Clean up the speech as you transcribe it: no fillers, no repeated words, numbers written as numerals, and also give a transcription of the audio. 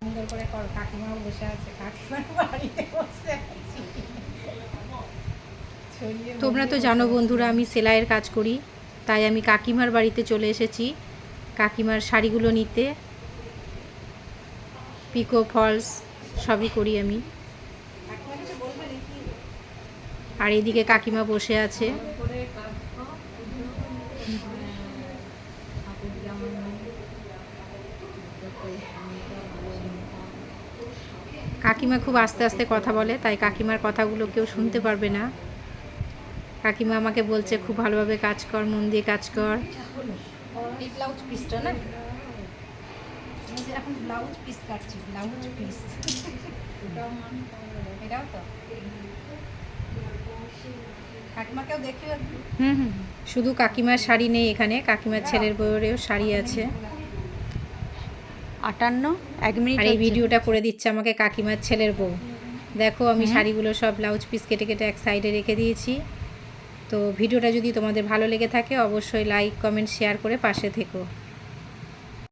সুন্দর করে কর। কাকিমাও বসে আছে, কাকিমার বাড়িতে বসে আছি। তোমরা তো জানো বন্ধুরা আমি সেলাইয়ের কাজ করি, তাই আমি কাকিমার বাড়িতে চলে এসেছি কাকিমার শাড়িগুলো নিতে। পিকো ফলস সবই করি আমি। আর এদিকে কাকিমা বসে আছে। কাকিমা খুব আস্তে আস্তে কথা বলে, তাই কাকিমার কথাগুলো কেউ শুনতে পারবে না। কাকিমা আমাকে বলছে খুব ভালোভাবে কাজ কর, মন দিয়ে কাজ কর। এই ব্লাউজ পিসটা না, এখন ব্লাউজ পিস কাটছি, ব্লাউজ পিস। এটাও তো কাকিমাকেও দেখি। শুধু কাকিমার শাড়ি নেই এখানে, কাকিমার ছেলের বউয়েরও শাড়ি আছে। 58 মিনিট। আর এই ভিডিওটা করে দিচ্ছে আমাকে কাকিমার ছেলের বউ। দেখো আমি শাড়িগুলো সব ব্লাউজ পিস কেটে কেটে এক সাইডে রেখে দিয়েছি। তো ভিডিওটা যদি তোমাদের ভালো লেগে থাকে অবশ্যই লাইক কমেন্ট শেয়ার করে পাশে থেকো।